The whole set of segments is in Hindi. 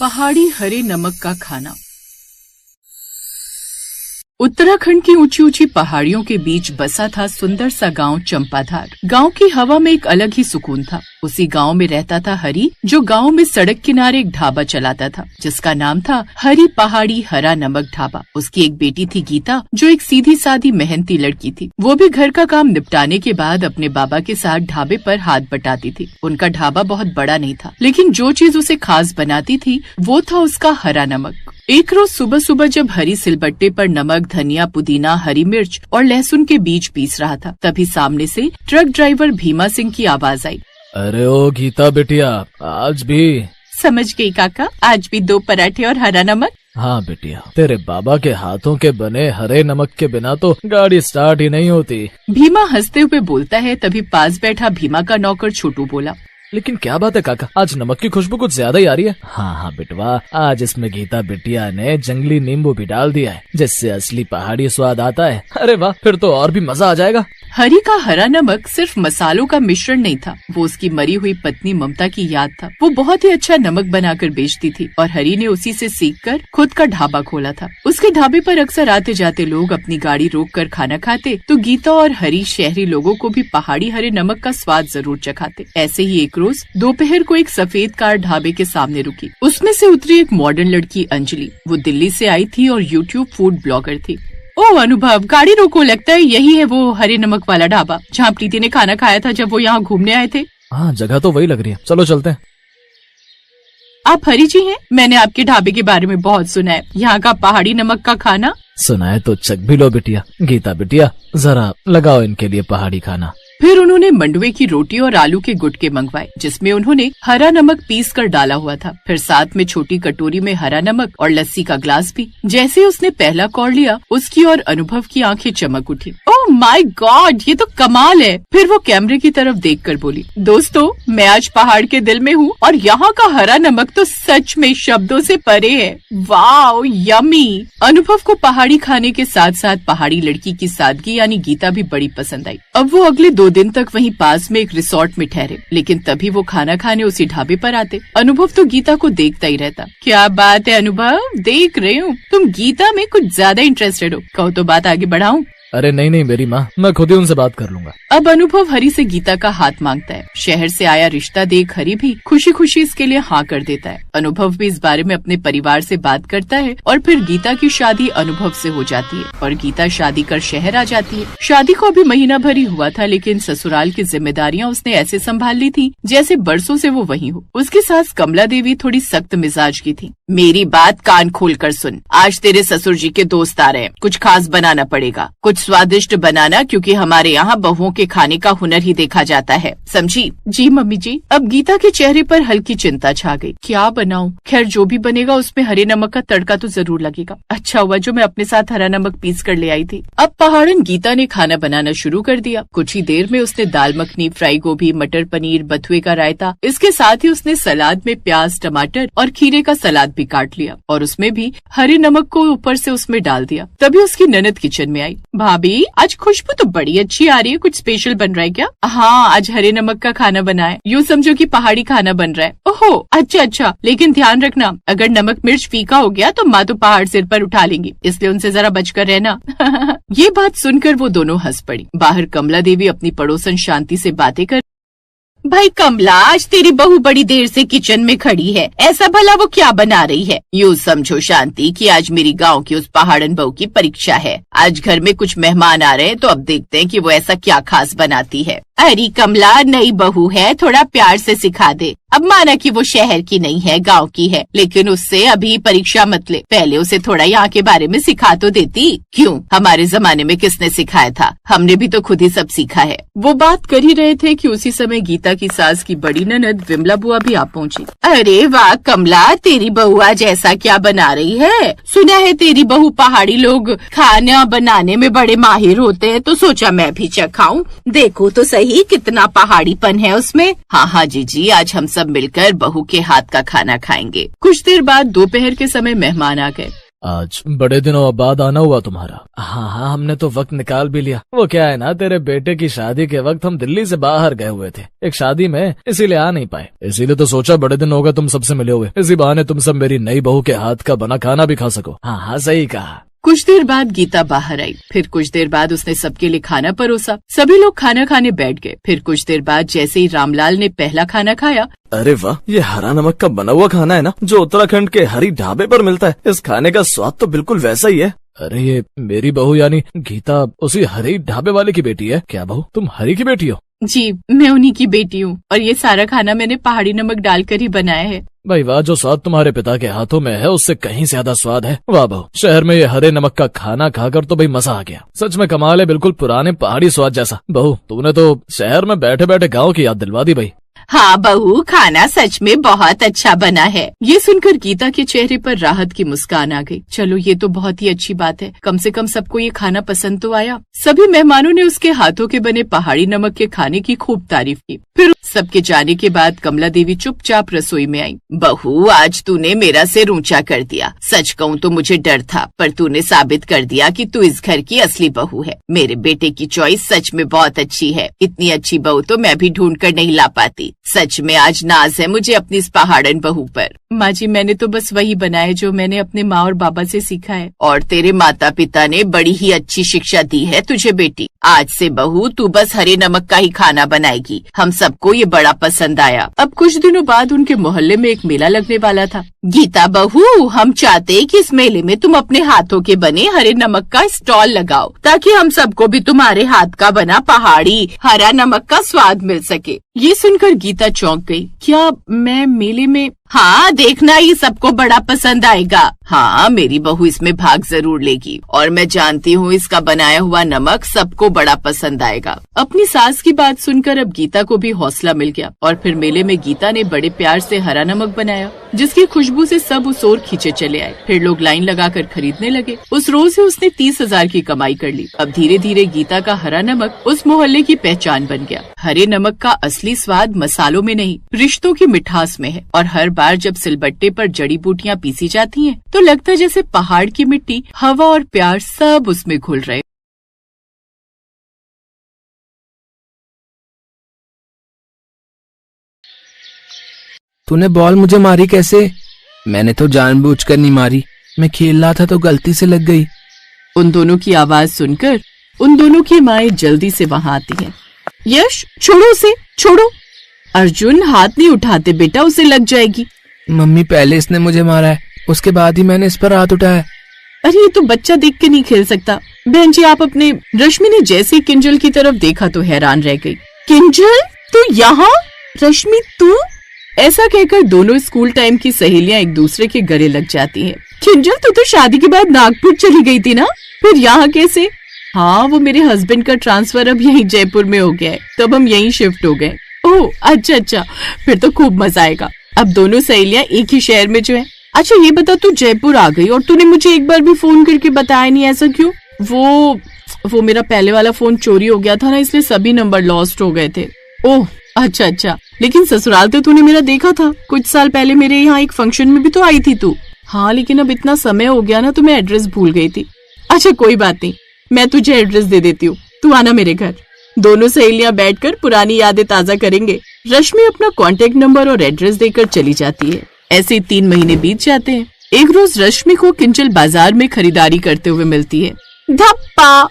पहाड़ी हरे नमक का खाना। उत्तराखंड की ऊंची ऊंची पहाड़ियों के बीच बसा था सुंदर सा गांव चंपाधार। गांव की हवा में एक अलग ही सुकून था। उसी गांव में रहता था हरी, जो गांव में सड़क किनारे एक ढाबा चलाता था जिसका नाम था हरी पहाड़ी हरा नमक ढाबा। उसकी एक बेटी थी गीता, जो एक सीधी सादी मेहनती लड़की थी। वो भी घर का काम निपटाने के बाद अपने बाबा के साथ ढाबे पर हाथ बटाती थी। उनका ढाबा बहुत बड़ा नहीं था, लेकिन जो चीज उसे खास बनाती थी वो था उसका हरा नमक। एक रोज सुबह सुबह जब हरी सिलबट्टे पर नमक, धनिया, पुदीना, हरी मिर्च और लहसुन के बीज पीस रहा था, तभी सामने से ट्रक ड्राइवर भीमा सिंह की आवाज आई। अरे ओ गीता बेटिया, आज भी? समझ गई काका, आज भी 2 पराठे और हरा नमक। हाँ बेटिया, तेरे बाबा के हाथों के बने हरे नमक के बिना तो गाड़ी स्टार्ट ही नहीं होती। भीमा हंसते हुए बोलता है। तभी पास बैठा भीमा का नौकर छोटू बोला, लेकिन क्या बात है काका, आज नमक की खुशबू कुछ ज्यादा ही आ रही है। हाँ बेटवा, आज इसमें गीता बिटिया ने जंगली नींबू भी डाल दिया है, जिससे असली पहाड़ी स्वाद आता है। अरे वाह, फिर तो और भी मजा आ जाएगा। हरी का हरा नमक सिर्फ मसालों का मिश्रण नहीं था, वो उसकी मरी हुई पत्नी ममता की याद था। वो बहुत ही अच्छा नमक बनाकर बेचती थी और हरी ने उसी से सीखकर खुद का ढाबा खोला था। उसके ढाबे पर अक्सर आते जाते लोग अपनी गाड़ी रोककर खाना खाते, तो गीता और हरी शहरी लोगों को भी पहाड़ी हरे नमक का स्वाद जरूर चखाते। ऐसे ही एक रोज दोपहर को एक सफेद कार ढाबे के सामने रुकी। उसमें से उतरी एक मॉडर्न लड़की अंजलि। वो दिल्ली से आई थी और यूट्यूब फूड ब्लॉगर थी। ओ अनुभव, गाड़ी रोको, लगता है यही है वो हरे नमक वाला ढाबा जहाँ प्रीति ने खाना खाया था जब वो यहाँ घूमने आए थे। हाँ, जगह तो वही लग रही है, चलो चलते हैं। आप हरी जी हैं? मैंने आपके ढाबे के बारे में बहुत सुना है। यहाँ का पहाड़ी नमक का खाना। सुना है तो चख भी लो बिटिया। गीता बिटिया, जरा लगाओ इनके लिए पहाड़ी खाना। फिर उन्होंने मंडुए की रोटी और आलू के गुटके मंगवाए, जिसमें उन्होंने हरा नमक पीस कर डाला हुआ था। फिर साथ में छोटी कटोरी में हरा नमक और लस्सी का ग्लास भी। जैसे उसने पहला कौर लिया, उसकी और अनुभव की आंखें चमक उठी। ओह माय गॉड, ये तो कमाल है। फिर वो कैमरे की तरफ देखकर बोली, दोस्तों, मैं आज पहाड़ के दिल में हूँ और यहाँ का हरा नमक तो सच में शब्दों से परे है। Wow, yummy. अनुभव को पहाड़ी खाने के साथ साथ पहाड़ी लड़की की सादगी यानी गीता भी बड़ी पसंद आई। अब वो अगले 2 दिन तक वहीं पास में एक रिसोर्ट में ठहरे, लेकिन तभी वो खाना खाने उसी ढाबे पर आते। अनुभव तो गीता को देखता ही रहता। क्या बात है अनुभव, देख रहे हूँ तुम गीता में कुछ ज्यादा इंटरेस्टेड हो। कहो तो बात आगे बढ़ाऊं? अरे नहीं मेरी माँ, मैं खुद ही उनसे बात कर लूंगा। अब अनुभव हरी से गीता का हाथ मांगता है। शहर से आया रिश्ता देख हरी भी खुशी खुशी इसके लिए हाँ कर देता है। अनुभव भी इस बारे में अपने परिवार से बात करता है और फिर गीता की शादी अनुभव से हो जाती है और गीता शादी कर शहर आ जाती है। शादी को अभी महीना भर ही हुआ था, लेकिन ससुराल की जिम्मेदारियाँ उसने ऐसे संभाल ली थी जैसे बरसों से वो वहीं हो। उसकी सास कमला देवी थोड़ी सख्त मिजाज की थी। मेरी बात कान खोल कर सुन, आज तेरे ससुर जी के दोस्त आ रहे हैं। कुछ खास बनाना पड़ेगा, कुछ स्वादिष्ट बनाना, क्योंकि हमारे यहाँ बहुओं के खाने का हुनर ही देखा जाता है, समझी? जी मम्मी जी। अब गीता के चेहरे पर हल्की चिंता छा गई। क्या बनाऊं? खैर, जो भी बनेगा उसमें हरे नमक का तड़का तो जरूर लगेगा। अच्छा हुआ जो मैं अपने साथ हरा नमक पीस कर ले आई थी। अब पहाड़न गीता ने खाना बनाना शुरू कर दिया। कुछ ही देर में उसने दाल मखनी, फ्राई गोभी, मटर पनीर, बथुए का रायता, इसके साथ ही उसने सलाद में प्याज, टमाटर और खीरे का सलाद भी काट लिया और उसमें भी हरे नमक को ऊपर से उसमें डाल दिया। तभी उसकी ननद किचन में आई। भाभी, आज खुशबू तो बड़ी अच्छी आ रही है, कुछ स्पेशल बन रहा है क्या? हाँ, आज हरे नमक का खाना बना है। यूँ समझो कि पहाड़ी खाना बन रहा है। ओहो, अच्छा, लेकिन ध्यान रखना, अगर नमक मिर्च फीका हो गया तो माँ तो पहाड़ सिर पर उठा लेंगी, इसलिए उनसे जरा बचकर रहना। ये बात सुनकर वो दोनों हंस पड़ी। बाहर कमला देवी अपनी पड़ोसन शांति से बातें कर। भाई कमला, आज तेरी बहू बड़ी देर से किचन में खड़ी है, ऐसा भला वो क्या बना रही है? यूँ समझो शांति कि आज मेरी गांव की उस पहाड़न बहू की परीक्षा है। आज घर में कुछ मेहमान आ रहे हैं, तो अब देखते हैं कि वो ऐसा क्या खास बनाती है। अरे कमला, नई बहू है, थोड़ा प्यार से सिखा दे। अब माना कि वो शहर की नहीं है, गांव की है, लेकिन उससे अभी परीक्षा मत ले। पहले उसे थोड़ा यहाँ के बारे में सिखा तो देती। क्यों, हमारे जमाने में किसने सिखाया था? हमने भी तो खुद ही सब सीखा है। वो बात कर ही रहे थे कि उसी समय गीता की सास की बड़ी ननद विमला बुआ भी आ पहुँची। अरे वाह कमला, तेरी बहू आज ऐसा क्या बना रही है? सुना है तेरी बहू पहाड़ी लोग खाना बनाने में बड़े माहिर होते हैं, तो सोचा मैं भी चखाऊं। देखो तो सही कितना पहाड़ीपन है उसमें। हाँ जी, आज हम सब मिलकर बहू के हाथ का खाना खाएंगे। कुछ देर बाद दोपहर के समय मेहमान आ गए। आज बड़े दिनों बाद आना हुआ तुम्हारा। हाँ, हमने तो वक्त निकाल भी लिया। वो क्या है ना, तेरे बेटे की शादी के वक्त हम दिल्ली से बाहर गए हुए थे एक शादी में, इसीलिए आ नहीं पाए। इसीलिए तो सोचा बड़े दिन हो गए तुम सबसे मिले हुए, इसी बहाने तुम सब मेरी नई बहू के हाथ का बना खाना भी खा सको। हाँ, सही कहा। कुछ देर बाद गीता बाहर आई। फिर कुछ देर बाद उसने सबके लिए खाना परोसा। सभी लोग खाना खाने बैठ गए। फिर कुछ देर बाद जैसे ही रामलाल ने पहला खाना खाया, अरे वाह, ये हरा नमक का बना हुआ खाना है ना, जो उत्तराखंड के हरी ढाबे पर मिलता है। इस खाने का स्वाद तो बिल्कुल वैसा ही है। अरे ये मेरी बहू यानी गीता उसी हरी ढाबे वाले की बेटी है क्या? बहू तुम हरी की बेटी हो? जी, मैं उन्हीं की बेटी हूँ और ये सारा खाना मैंने पहाड़ी नमक डालकर ही बनाया है। भाई वाह, जो स्वाद तुम्हारे पिता के हाथों में है उससे कहीं ज्यादा स्वाद है। वाह बहू, शहर में ये हरे नमक का खाना खाकर तो भाई मजा आ गया। सच में कमाल है, बिल्कुल पुराने पहाड़ी स्वाद जैसा। बहू तूने तो शहर में बैठे बैठे गाँव की याद दिलवा दी भाई। हाँ बहू, खाना सच में बहुत अच्छा बना है। ये सुनकर गीता के चेहरे पर राहत की मुस्कान आ गई। चलो ये तो बहुत ही अच्छी बात है, कम से कम सबको ये खाना पसंद तो आया। सभी मेहमानों ने उसके हाथों के बने पहाड़ी नमक के खाने की खूब तारीफ की। फिर सबके जाने के बाद कमला देवी चुपचाप रसोई में आई। बहू, आज तूने मेरा सिर ऊंचा कर दिया। सच कहूँ तो मुझे डर था, पर तूने साबित कर दिया कि तू इस घर की असली बहू है। मेरे बेटे की चॉइस सच में बहुत अच्छी है। इतनी अच्छी बहू तो मैं भी ढूंढ कर नहीं ला पाती। सच में आज नाज है मुझे अपनी इस पहाड़न बहू पर। माँ जी, मैंने तो बस वही बनाया जो मैंने अपने माँ और बाबा से सीखा है। और तेरे माता पिता ने बड़ी ही अच्छी शिक्षा दी है तुझे बेटी। आज से बहू तू बस हरे नमक का ही खाना बनाएगी। हम सबको ये बड़ा पसंद आया। अब कुछ दिनों बाद उनके मोहल्ले में एक मेला लगने वाला था। गीता बहू, हम चाहते हैं कि इस मेले में तुम अपने हाथों के बने हरे नमक का स्टॉल लगाओ, ताकि हम सबको भी तुम्हारे हाथ का बना पहाड़ी हरा नमक का स्वाद मिल सके। ये सुनकर गीता चौंक गई। क्या मैं मेले में? हाँ, देखना ये सबको बड़ा पसंद आएगा। हाँ, मेरी बहू इसमें भाग जरूर लेगी और मैं जानती हूँ इसका बनाया हुआ नमक सबको बड़ा पसंद आएगा। अपनी सास की बात सुनकर अब गीता को भी हौसला मिल गया और फिर मेले में गीता ने बड़े प्यार से हरा नमक बनाया, जिसकी खुशबू से सब उस ओर खींचे चले आए। फिर लोग लाइन लगाकर खरीदने लगे। उस रोज से उसने 30,000 की कमाई कर ली। अब धीरे धीरे गीता का हरा नमक उस मोहल्ले की पहचान बन गया। हरे नमक का असली स्वाद मसालों में नहीं, रिश्तों की मिठास में है। और हर बार जब सिलबट्टे पर जड़ी बूटियां पीसी जाती हैं, तो लगता है जैसे पहाड़ की मिट्टी, हवा और प्यार सब उसमें घुल रहे। तूने बॉल मुझे मारी कैसे? मैंने तो जानबूझकर नहीं मारी, मैं खेल रहा था तो गलती से लग गई। उन दोनों की आवाज सुनकर उन दोनों की माएं जल्दी से वहां आती हैं। यश, छोड़ो उसे, छोड़ो। अर्जुन, हाथ नहीं उठाते बेटा, उसे लग जाएगी। मम्मी, पहले इसने मुझे मारा है, उसके बाद ही मैंने इस पर हाथ उठाया। अरे ये तो बच्चा देख के नहीं खेल सकता। बहन जी आप अपने। रश्मि ने जैसे ही किंजल की तरफ देखा तो हैरान रह गई। किंजल, तू यहाँ? रश्मि तू? ऐसा कहकर दोनों स्कूल टाइम की सहेलियां एक दूसरे के गले लग जाती हैं। किंजल, तू तो शादी के बाद नागपुर चली गई थी ना, फिर यहाँ कैसे? हाँ, वो मेरे हस्बैंड का ट्रांसफर अब यहीं जयपुर में हो गया है, तो अब हम यहीं शिफ्ट हो गए। ओह अच्छा, फिर तो खूब मजा आएगा। अब दोनों सहेलियां एक ही शहर में जो है। अच्छा ये बता, तू जयपुर आ गई और तूने मुझे एक बार भी फोन करके बताया नहीं, ऐसा क्यों? वो मेरा पहले वाला फोन चोरी हो गया था ना, इसलिए सभी नंबर लॉस्ट हो गए थे। ओह अच्छा, लेकिन ससुराल तो तूने मेरा देखा था। कुछ साल पहले मेरे यहाँ एक फंक्शन में भी तो आई थी तू। हाँ, लेकिन अब इतना समय हो गया ना तो मैं एड्रेस भूल गई थी। अच्छा कोई बात नहीं, मैं तुझे एड्रेस दे देती हूँ, तू आना मेरे घर। दोनों सहेलियां बैठकर पुरानी यादें ताजा करेंगे। रश्मि अपना कांटेक्ट नंबर और एड्रेस देकर चली जाती है। ऐसे 3 महीने बीत जाते हैं। एक रोज रश्मि को किंजल बाजार में खरीदारी करते हुए मिलती है। धप्पा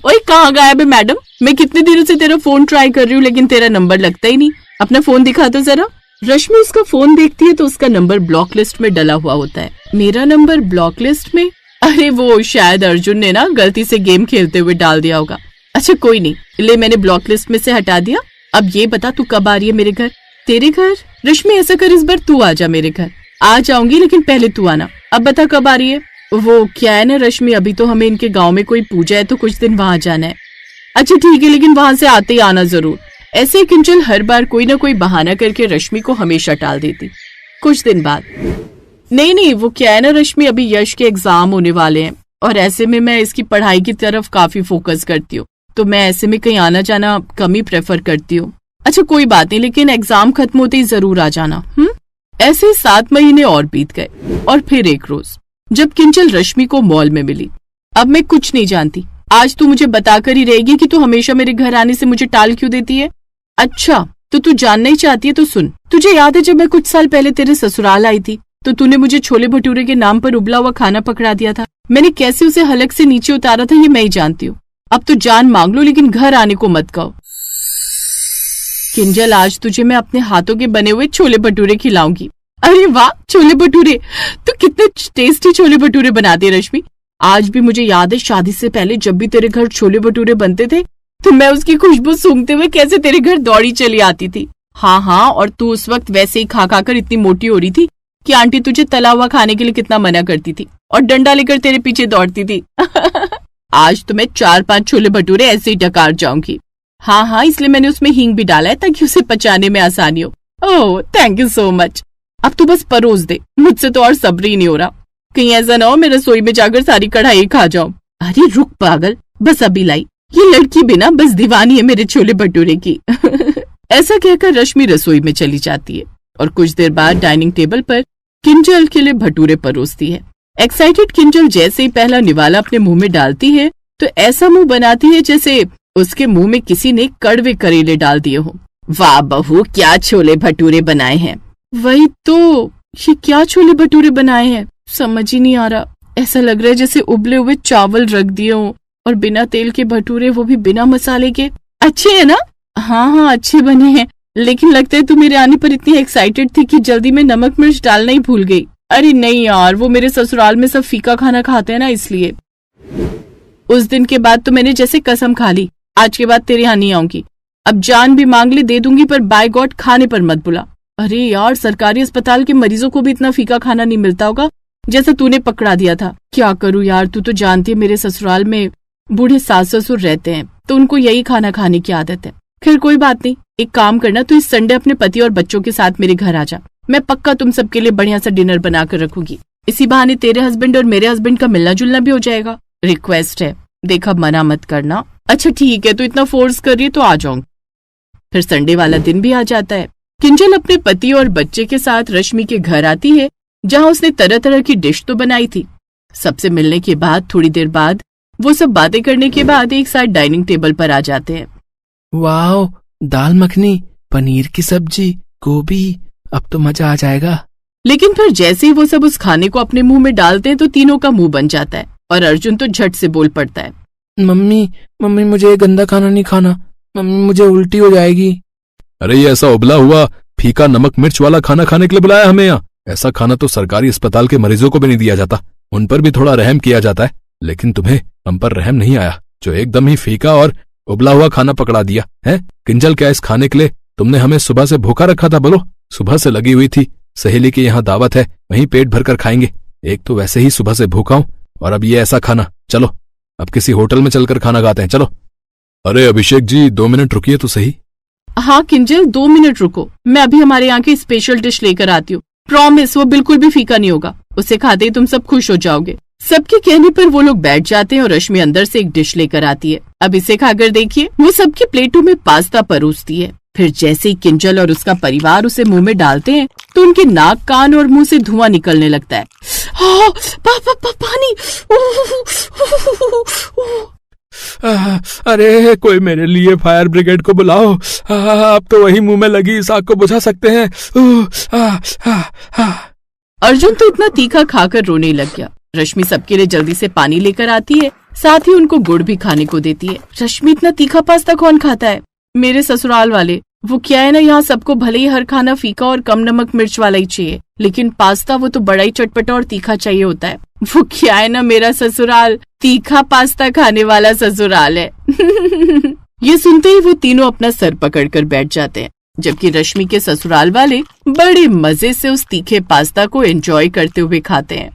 ओए, कहाँ गायब है मैडम? मैं कितने दिनों से तेरा फोन ट्राई कर रही हूँ, लेकिन तेरा नंबर लगता ही नहीं। अपना फोन दिखा दो जरा। रश्मि उसका फोन देखती है तो उसका नंबर ब्लॉक लिस्ट में डला हुआ होता है। मेरा नंबर ब्लॉक लिस्ट में? अरे वो शायद अर्जुन ने ना गलती से गेम खेलते हुए डाल दिया होगा। अच्छा कोई नहीं, ले मैंने ब्लॉक लिस्ट में से हटा दिया। अब ये बता तू कब आ रही है मेरे घर? तेरे घर? रश्मि ऐसा कर, इस बार तू आ जा मेरे घर। आ जाऊंगी, लेकिन पहले तू आना। अब बता कब आ रही है? वो क्या है ना रश्मि, अभी तो हमें इनके गांव में कोई पूजा है तो कुछ दिन वहां जाना है। अच्छा ठीक है, लेकिन वहां से आते ही आना जरूर। ऐसे किंजल हर बार कोई ना कोई बहाना करके रश्मि को हमेशा टाल देती। कुछ दिन बाद, नहीं वो क्या है ना रश्मि, अभी यश के एग्जाम होने वाले हैं और ऐसे में मैं इसकी पढ़ाई की तरफ काफी फोकस करती हूँ, तो मैं ऐसे में कहीं आना जाना कम ही प्रेफर करती हूँ। अच्छा कोई बात नहीं, लेकिन एग्जाम खत्म होते ही जरूर आ जाना। ऐसे 7 महीने और बीत गए और फिर एक रोज जब किंजल रश्मि को मॉल में मिली। अब मैं कुछ नहीं जानती, आज तू मुझे बताकर ही रहेगी कि तू हमेशा मेरे घर आने से मुझे टाल क्यों देती है। अच्छा तो तू जानना ही चाहती है तो सुन। तुझे याद है जब मैं कुछ साल पहले तेरे ससुराल आई थी तो तूने मुझे छोले भटूरे के नाम पर उबला हुआ खाना पकड़ा दिया था। मैंने कैसे उसे हलक से नीचे उतारा था ये मैं ही जानती हूँ। अब तो जान मांग लो लेकिन घर आने को मत कहो। किंजल आज तुझे मैं अपने हाथों के बने हुए छोले भटूरे खिलाऊंगी। अरे वाह छोले भटूरे, तू कितने टेस्टी छोले भटूरे बनाती है रश्मि। आज भी मुझे याद है शादी से पहले जब भी तेरे घर छोले भटूरे बनते थे तो मैं उसकी खुशबू सूंघते हुए कैसे तेरे घर दौड़ी चली आती थी। हाँ, और तू उस वक्त वैसे ही खा खाकर इतनी मोटी हो रही थी कि आंटी तुझे तला हुआ खाने के लिए कितना मना करती थी और डंडा लेकर तेरे पीछे दौड़ती थी। आज तो मैं 4-5 छोले भटूरे ऐसे ही डकार जाऊंगी। हाँ, इसलिए मैंने उसमें हींग भी डाला है ताकि उसे पचाने में आसानी हो। Oh thank you so much. अब तू बस परोस दे, मुझसे तो और सब्र ही नहीं हो रहा। कहीं ऐसा ना हो मैं रसोई में जाकर सारी कढ़ाई खा जाऊं। अरे रुक पागल, बस अभी लाई। ये लड़की बिना बस दीवानी है मेरे छोले भटूरे की। ऐसा कहकर रश्मि रसोई में चली जाती है और कुछ देर बाद डाइनिंग टेबल पर किंजल के लिए भटूरे परोसती है। एक्साइटेड किंजल जैसे ही पहला निवाला अपने मुंह में डालती है तो ऐसा मुंह बनाती है जैसे उसके मुंह में किसी ने कड़वे करेले डाल दिए हो। वाह बहू, क्या छोले भटूरे बनाए हैं। वही तो, ये क्या छोले भटूरे बनाए हैं समझ ही नहीं आ रहा। ऐसा लग रहा है जैसे उबले हुए चावल रख दिए हो और बिना तेल के भटूरे, वो भी बिना मसाले के। अच्छे है ना? हाँ अच्छे बने हैं, लेकिन लगता है तू मेरे आने पर इतनी एक्साइटेड थी कि जल्दी में नमक मिर्च डालना ही भूल गई। अरे नहीं यार, वो मेरे ससुराल में सब फीका खाना खाते हैं ना इसलिए। उस दिन के बाद तो मैंने जैसे कसम खा ली आज के बाद तेरे यहाँ नहीं आऊंगी। अब जान भी मांग ले दे दूंगी पर बाय गॉड खाने पर मत बुला। अरे यार, सरकारी अस्पताल के मरीजों को भी इतना फीका खाना नहीं मिलता होगा जैसा तूने पकड़ा दिया था। क्या करूँ यार, तू तो जानती है मेरे ससुराल में बूढ़े सास ससुर रहते हैं तो उनको यही खाना खाने की आदत है। खैर कोई बात नहीं, एक काम करना, तू इस संडे अपने पति और बच्चों के साथ मेरे घर आ जा। मैं पक्का तुम सबके लिए बढ़िया सा डिनर बना कर रखूंगी। इसी बहाने तेरे हस्बैंड और मेरे हस्बैंड का मिलना जुलना भी हो जाएगा। रिक्वेस्ट है, देखा मना मत करना। अच्छा ठीक है, तू इतना फोर्स कर रही है तो आ जाऊंगी। फिर संडे वाला दिन भी आ जाता है। किंजल अपने पति और बच्चे के साथ रश्मि के घर आती है जहाँ उसने तरह तरह की डिश तो बनाई थी। सबसे मिलने के बाद थोड़ी देर बाद वो सब बातें करने के बाद एक साथ डाइनिंग टेबल पर आ जाते हैं। वाह, दाल मखनी, पनीर की सब्जी, गोभी, अब तो मजा आ जाएगा। लेकिन फिर जैसे ही वो सब उस खाने को अपने मुंह में डालते हैं तो तीनों का मुंह बन जाता है और अर्जुन तो झट से बोल पड़ता है, मम्मी मुझे ये गंदा खाना नहीं खाना, मम्मी मुझे उल्टी हो जाएगी। अरे ये ऐसा उबला हुआ फीका नमक मिर्च वाला खाना खाने के लिए बुलाया हमें यहाँ? ऐसा खाना तो सरकारी अस्पताल के मरीजों को भी नहीं दिया जाता, उन पर भी थोड़ा रहम किया जाता है, लेकिन तुम्हें हम पर रहम नहीं आया जो एकदम ही फीका और उबला हुआ खाना पकड़ा दिया है। किंजल, क्या इस खाने के लिए तुमने हमें सुबह से भूखा रखा था? बोलो। सुबह से लगी हुई थी, सहेली के यहाँ दावत है, वहीं पेट भरकर खाएंगे। एक तो वैसे ही सुबह से भूखा हूं और अब ये ऐसा खाना। चलो अब किसी होटल में चलकर खाना खाते हैं, चलो। अरे अभिषेक जी 2 मिनट रुकिए तो सही। हाँ किंजल 2 मिनट रुको, मैं अभी हमारे यहाँ की स्पेशल डिश लेकर आती हूँ। प्रॉमिस वो बिल्कुल भी फीका नहीं होगा, उसे खाते ही तुम सब खुश हो जाओगे। सबके कहने पर वो लोग बैठ जाते हैं और रश्मि अंदर से एक डिश लेकर आती है। अब इसे खाकर देखिए। वो सबकी प्लेटों में पास्ता परोसती है। फिर जैसे ही किंजल और उसका परिवार उसे मुंह में डालते हैं तो उनके नाक, कान और मुंह से धुआं निकलने लगता है। पानी। अरे कोई मेरे लिए फायर ब्रिगेड को बुलाओ, अब तो वही मुंह में लगी इस आग को बुझा सकते हैं। अर्जुन तो इतना तीखा खाकर रोने लग गया। रश्मि सबके लिए जल्दी से पानी लेकर आती है, साथ ही उनको गुड़ भी खाने को देती है। रश्मि, इतना तीखा पास्ता कौन खाता है? मेरे ससुराल वाले। वो क्या है ना, यहाँ सबको भले ही हर खाना फीका और कम नमक मिर्च वाला ही चाहिए, लेकिन पास्ता वो तो बड़ा ही चटपटा और तीखा चाहिए होता है। वो क्या है ना, मेरा ससुराल तीखा पास्ता खाने वाला ससुराल है। ये सुनते ही वो तीनों अपना सर पकड़कर बैठ जाते हैं, जबकि रश्मि के ससुराल वाले बड़े मजे से उस तीखे पास्ता को एंजॉय करते हुए खाते हैं।